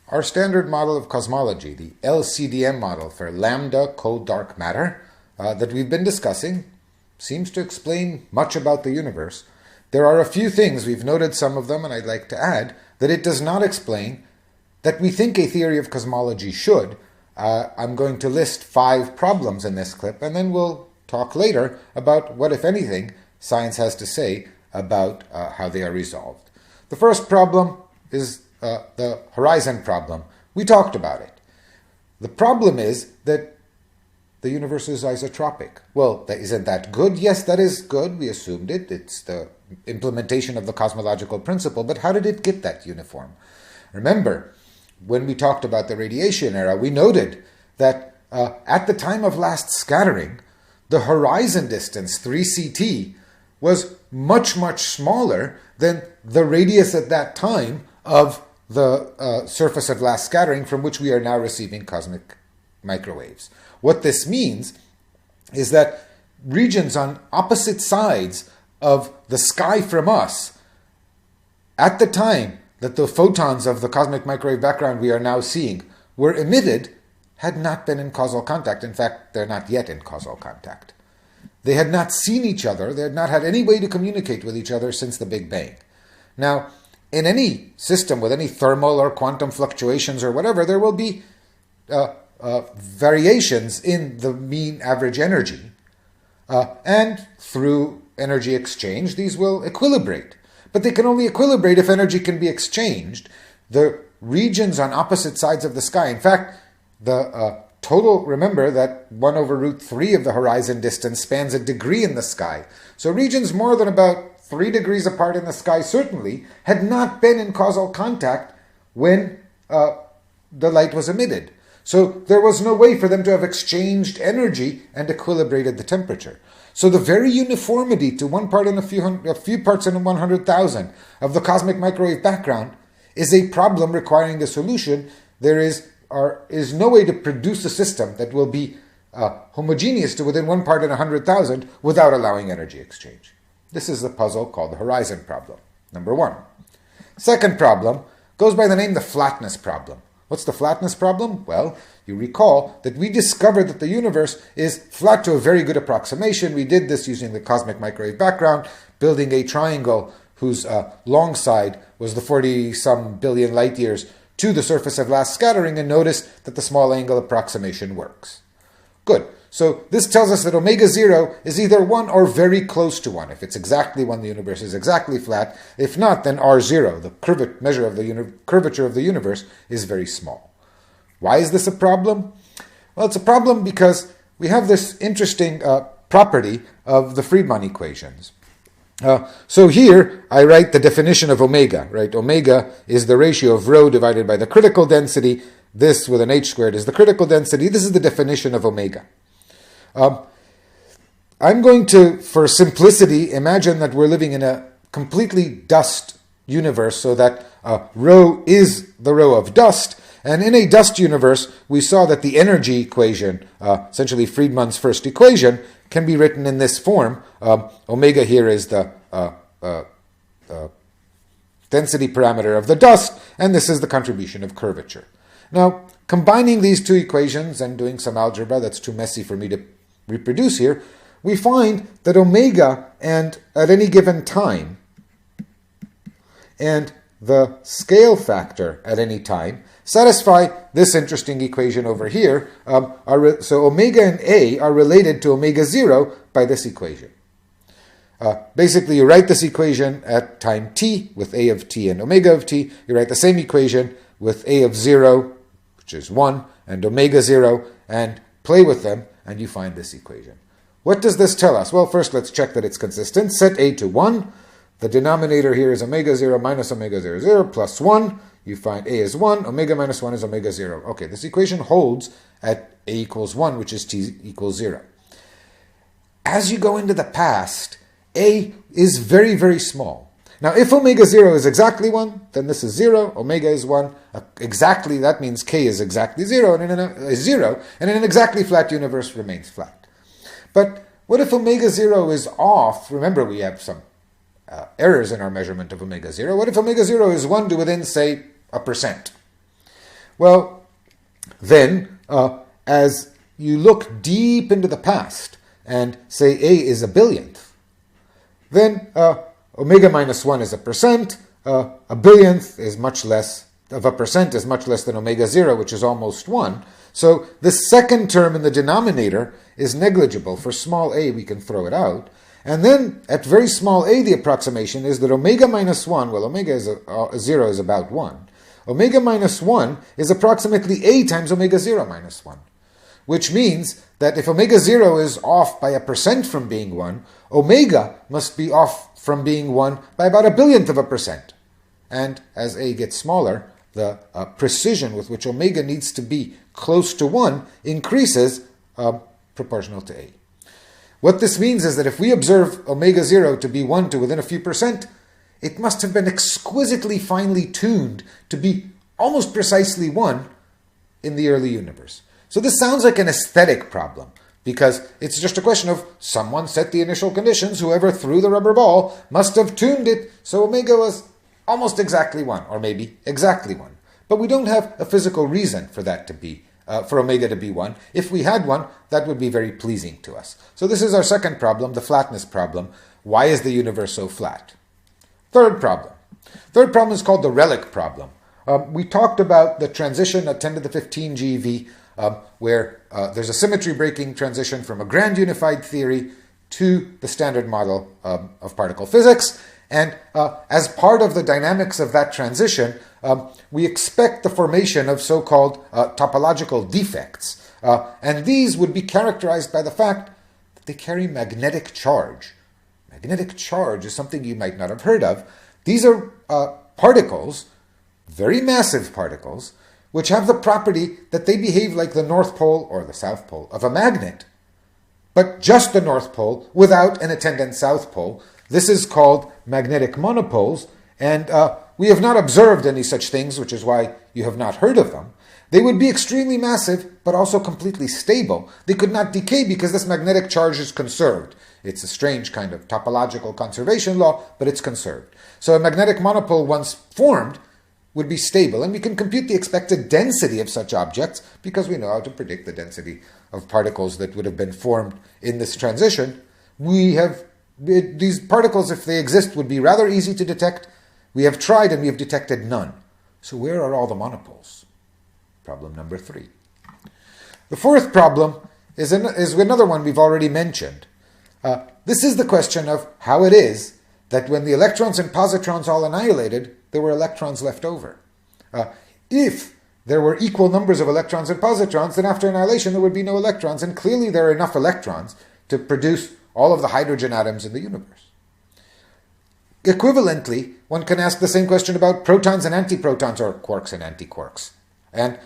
Our standard model of cosmology, the LCDM model for lambda cold dark matter that we've been discussing, seems to explain much about the universe. There are a few things, we've noted some of them, and I'd like to add, that it does not explain that we think a theory of cosmology should. I'm going to list 5 problems in this clip, and then we'll talk later about what, if anything, science has to say about how they are resolved. The first problem is the horizon problem. We talked about it. The problem is that the universe is isotropic. Well, isn't that good? Yes, that is good. We assumed it. It's the implementation of the cosmological principle. But how did it get that uniform? Remember, when we talked about the radiation era, we noted that at the time of last scattering, the horizon distance, 3 CT, was much, much smaller than the radius at that time of the surface of last scattering from which we are now receiving cosmic microwaves. What this means is that regions on opposite sides of the sky from us, at the time that the photons of the cosmic microwave background we are now seeing were emitted, had not been in causal contact. In fact, they're not yet in causal contact. They had not seen each other. They had not had any way to communicate with each other since the Big Bang. Now, in any system with any thermal or quantum fluctuations or whatever, there will be variations in the mean average energy. And through energy exchange, these will equilibrate. But they can only equilibrate if energy can be exchanged. The regions on opposite sides of the sky, in fact, the total, remember that 1 over root 3 of the horizon distance spans a degree in the sky. So regions more than about 3 degrees apart in the sky certainly had not been in causal contact when the light was emitted. So there was no way for them to have exchanged energy and equilibrated the temperature. So the very uniformity to one part in a few parts in 100,000 of the cosmic microwave background is a problem requiring a solution. There is no way to produce a system that will be homogeneous to within one part in 100,000 without allowing energy exchange. This is the puzzle called the horizon problem, number 1. Second problem goes by the name the flatness problem. What's the flatness problem? Well, you recall that we discovered that the universe is flat to a very good approximation. We did this using the cosmic microwave background, building a triangle whose long side was the 40-some billion light years to the surface of last scattering, and notice that the small angle approximation works. Good. So this tells us that omega 0 is either 1 or very close to 1. If it's exactly 1, the universe is exactly flat. If not, then R0, the measure of the curvature of the universe, is very small. Why is this a problem? Well, it's a problem because we have this interesting property of the Friedmann equations. So here I write the definition of omega, right? Omega is the ratio of rho divided by the critical density. This with an h squared is the critical density. This is the definition of omega. I'm going to, for simplicity, imagine that we're living in a completely dust universe, so that rho is the rho of dust. And in a dust universe, we saw that the energy equation, essentially Friedmann's first equation, can be written in this form. Omega here is the density parameter of the dust, and this is the contribution of curvature. Now, combining these two equations and doing some algebra that's too messy for me to reproduce here, we find that omega and at any given time and the scale factor at any time satisfy this interesting equation over here. So omega and A are related to omega 0 by this equation. Basically, you write this equation at time t with A of t and omega of t. You write the same equation with A of 0, which is 1, and omega 0, and play with them, and you find this equation. What does this tell us? Well, first let's check that it's consistent. Set A to 1. The denominator here is omega 0 minus omega 0, 0 plus 1. You find A is 1. Omega minus 1 is omega 0. Okay, this equation holds at A equals 1, which is t equals 0. As you go into the past, A is very, very small. Now, if omega 0 is exactly 1, then this is 0, omega is 1. Exactly, that means k is exactly 0, and in an exactly flat universe remains flat. But what if omega 0 is off? Remember, we have some errors in our measurement of omega 0. What if omega 0 is 1 to within, say, 1%? Well, then, as you look deep into the past and say A is a billionth, then omega minus 1 is a percent. A billionth is much less of a percent is much less than omega 0, which is almost 1. So the second term in the denominator is negligible. For small a, we can throw it out. And then at very small a, the approximation is that omega minus 1, well, omega is 0 is about 1. Omega minus 1 is approximately a times omega 0 minus 1, which means that if omega 0 is off by a percent from being 1, omega must be off from being 1 by about a billionth of a percent. And as a gets smaller, the precision with which omega needs to be close to 1 increases proportional to a. What this means is that if we observe omega 0 to be 1 to within a few percent, it must have been exquisitely finely tuned to be almost precisely 1 in the early universe. So this sounds like an aesthetic problem, because it's just a question of someone set the initial conditions, whoever threw the rubber ball must have tuned it so omega was almost exactly 1, or maybe exactly 1. But we don't have a physical reason for that to be, for omega to be 1. If we had one, that would be very pleasing to us. So this is our second problem, the flatness problem. Why is the universe so flat? Third problem. Third problem is called the relic problem. We talked about the transition at 10 to the 15 GeV, where there's a symmetry-breaking transition from a grand unified theory to the standard model of particle physics. And as part of the dynamics of that transition, we expect the formation of so-called topological defects. And these would be characterized by the fact that they carry magnetic charge. Magnetic charge is something you might not have heard of. These are particles, very massive particles, which have the property that they behave like the North Pole or the South Pole of a magnet, but just the North Pole without an attendant South Pole. This is called magnetic monopoles, and we have not observed any such things, which is why you have not heard of them. They would be extremely massive, but also completely stable. They could not decay because this magnetic charge is conserved. It's a strange kind of topological conservation law, but it's conserved. So a magnetic monopole, once formed, would be stable, and we can compute the expected density of such objects because we know how to predict the density of particles that would have been formed in this transition. These particles, if they exist, would be rather easy to detect. We have tried and we have detected none. So where are all the monopoles? Problem number 3. The fourth problem is another one we've already mentioned. This is the question of how it is that when the electrons and positrons all annihilated, there were electrons left over. If there were equal numbers of electrons and positrons, then after annihilation there would be no electrons, and clearly there are enough electrons to produce all of the hydrogen atoms in the universe. Equivalently, one can ask the same question about protons and antiprotons, or quarks and antiquarks. And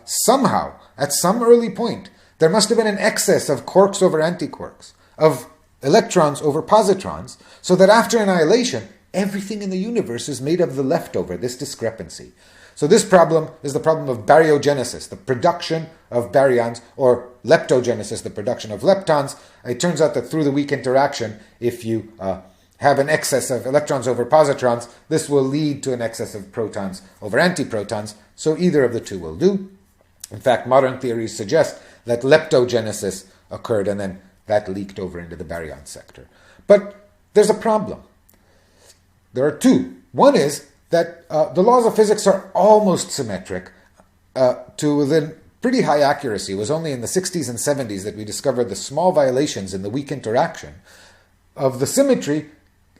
somehow, at some early point, there must have been an excess of quarks over antiquarks, of electrons over positrons, so that after annihilation, everything in the universe is made of the leftover, this discrepancy. So this problem is the problem of baryogenesis, the production of baryons, or leptogenesis, the production of leptons. It turns out that through the weak interaction, if you have an excess of electrons over positrons, this will lead to an excess of protons over antiprotons, so either of the two will do. In fact, modern theories suggest that leptogenesis occurred and then that leaked over into the baryon sector. But there's a problem. There are two. One is that the laws of physics are almost symmetric to within pretty high accuracy. It was only in the 60s and 70s that we discovered the small violations in the weak interaction of the symmetry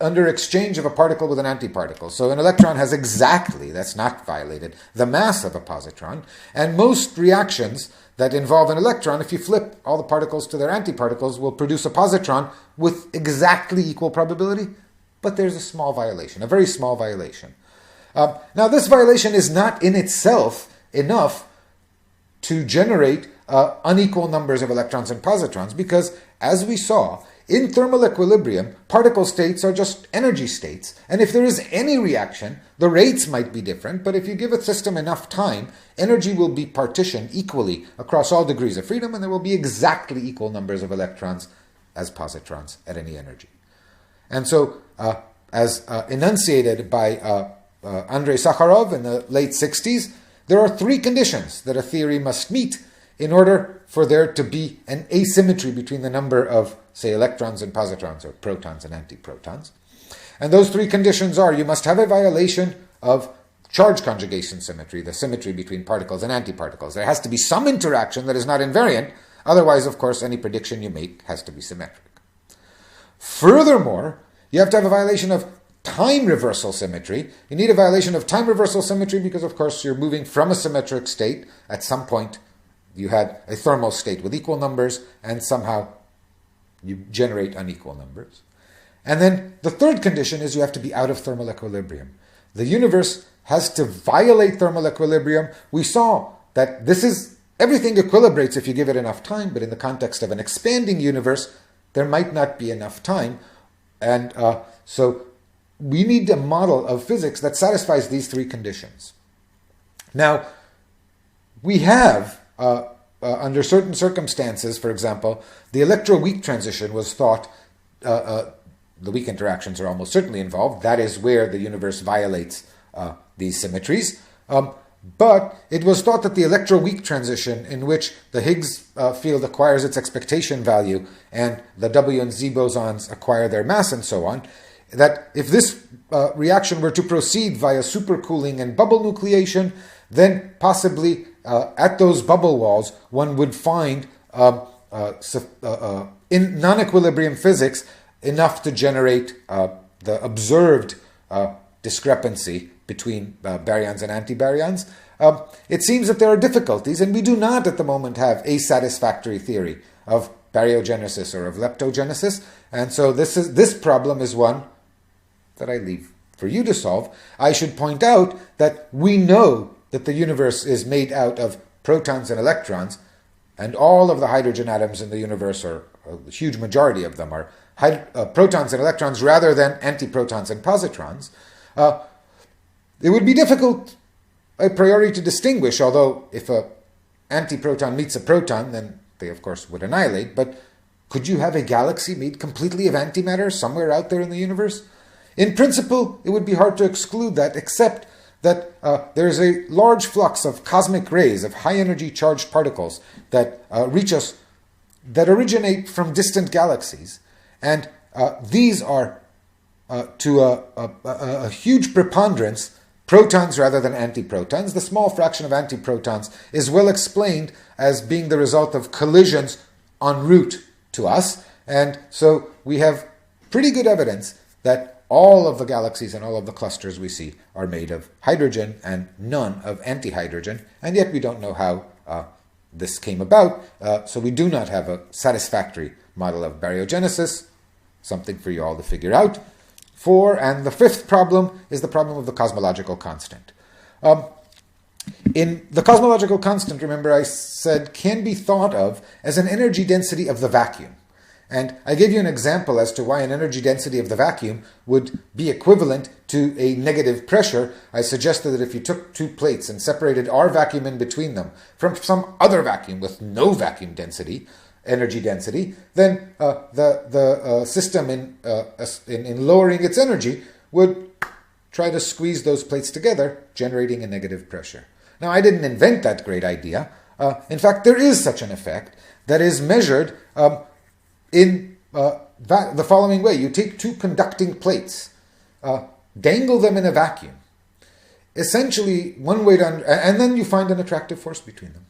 under exchange of a particle with an antiparticle. So an electron has exactly, that's not violated, the mass of a positron, and most reactions that involve an electron, if you flip all the particles to their antiparticles, will produce a positron with exactly equal probability, but there's a small violation, a very small violation. Now, this violation is not in itself enough to generate unequal numbers of electrons and positrons, because, as we saw, in thermal equilibrium, particle states are just energy states, and if there is any reaction, the rates might be different, but if you give a system enough time, energy will be partitioned equally across all degrees of freedom, and there will be exactly equal numbers of electrons as positrons at any energy. And so, as enunciated by Andrei Sakharov in the late 60s, there are three conditions that a theory must meet in order for there to be an asymmetry between the number of, say, electrons and positrons, or protons and antiprotons. And those three conditions are: you must have a violation of charge conjugation symmetry, the symmetry between particles and antiparticles. There has to be some interaction that is not invariant. Otherwise, of course, any prediction you make has to be symmetric. Furthermore, you have to have a violation of time reversal symmetry. You need a violation of time reversal symmetry because, of course, you're moving from a symmetric state. At some point, you had a thermal state with equal numbers, and somehow you generate unequal numbers. And then the third condition is you have to be out of thermal equilibrium. The universe has to violate thermal equilibrium. We saw that everything equilibrates if you give it enough time, but in the context of an expanding universe, there might not be enough time. And so we need a model of physics that satisfies these three conditions. Now, we have, under certain circumstances, for example, the electroweak transition was thought, the weak interactions are almost certainly involved. That is where the universe violates these symmetries. But it was thought that the electroweak transition, in which the Higgs field acquires its expectation value and the W and Z bosons acquire their mass and so on, that if this reaction were to proceed via supercooling and bubble nucleation, then possibly at those bubble walls one would find in non-equilibrium physics enough to generate the observed discrepancy between baryons and antibaryons. It seems that there are difficulties, and we do not at the moment have a satisfactory theory of baryogenesis or of leptogenesis, and so this problem is one that I leave for you to solve. I should point out that we know that the universe is made out of protons and electrons, and all of the hydrogen atoms in the universe, or a huge majority of them, are protons and electrons rather than antiprotons and positrons. It would be difficult a priori to distinguish, although if an antiproton meets a proton, then they of course would annihilate. But could you have a galaxy made completely of antimatter somewhere out there in the universe? In principle, it would be hard to exclude that, except that there is a large flux of cosmic rays, of high-energy charged particles that reach us, that originate from distant galaxies. And these are, to a huge preponderance, protons rather than antiprotons. The small fraction of antiprotons is well explained as being the result of collisions en route to us. And so we have pretty good evidence that all of the galaxies and all of the clusters we see are made of hydrogen and none of antihydrogen. And yet we don't know how this came about. So we do not have a satisfactory model of baryogenesis. Something for you all to figure out. And the fifth problem is the problem of the cosmological constant. In the cosmological constant, remember I said, can be thought of as an energy density of the vacuum. And I gave you an example as to why an energy density of the vacuum would be equivalent to a negative pressure. I suggested that if you took two plates and separated our vacuum in between them from some other vacuum with no vacuum density, energy density, then the system in lowering its energy would try to squeeze those plates together, generating a negative pressure. Now, I didn't invent that great idea. In fact, there is such an effect that is measured in the following way. You take two conducting plates, dangle them in a vacuum. Essentially, one way to and then you find an attractive force between them.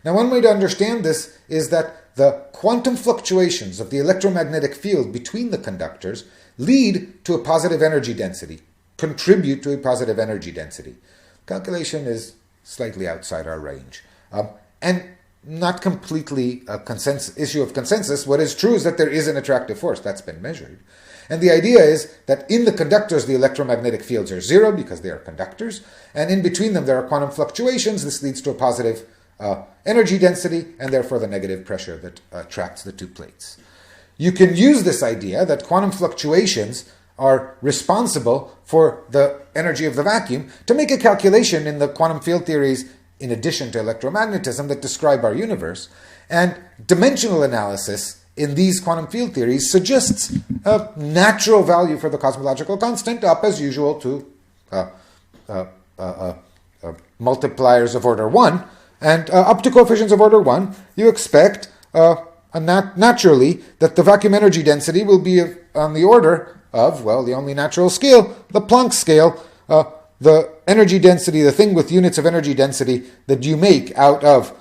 Now, one way to understand this is that the quantum fluctuations of the electromagnetic field between the conductors lead to a positive energy density, contribute to a positive energy density. Calculation is slightly outside our range. And not completely a issue of consensus. What is true is that there is an attractive force that's been measured. And the idea is that in the conductors, the electromagnetic fields are zero because they are conductors. And in between them, there are quantum fluctuations. This leads to a positive energy density and therefore the negative pressure that attracts the two plates. You can use this idea that quantum fluctuations are responsible for the energy of the vacuum to make a calculation in the quantum field theories in addition to electromagnetism that describe our universe. And dimensional analysis in these quantum field theories suggests a natural value for the cosmological constant up as usual to multipliers of order 1, and up to coefficients of order 1, you expect naturally that the vacuum energy density will be on the order of, well, the only natural scale, the Planck scale, the energy density, the thing with units of energy density that you make out of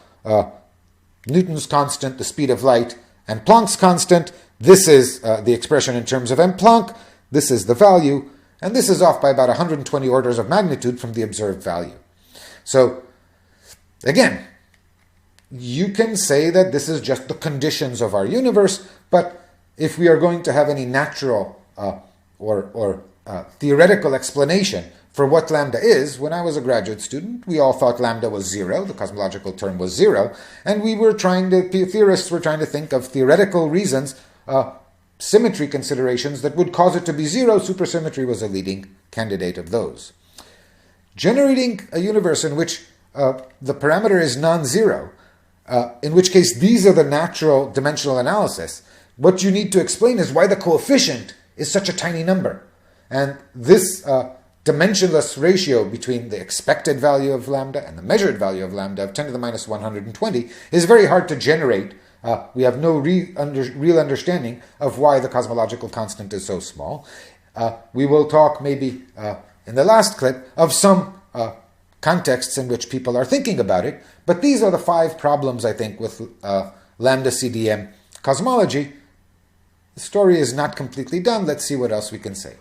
Newton's constant, the speed of light, and Planck's constant. This is the expression in terms of m Planck, this is the value, and this is off by about 120 orders of magnitude from the observed value. So, again, you can say that this is just the conditions of our universe, but if we are going to have any natural or theoretical explanation for what lambda is, when I was a graduate student, we all thought lambda was 0, the cosmological term was 0, and theorists were trying to think of theoretical reasons, symmetry considerations that would cause it to be 0. Supersymmetry was a leading candidate of those. Generating a universe in which the parameter is non-zero, in which case these are the natural dimensional analysis, what you need to explain is why the coefficient is such a tiny number. And this dimensionless ratio between the expected value of lambda and the measured value of lambda of 10 to the minus 120 is very hard to generate. We have no real understanding of why the cosmological constant is so small. We will talk maybe in the last clip of some contexts in which people are thinking about it, but these are the 5 problems, I think, with lambda CDM cosmology. The story is not completely done. Let's see what else we can say.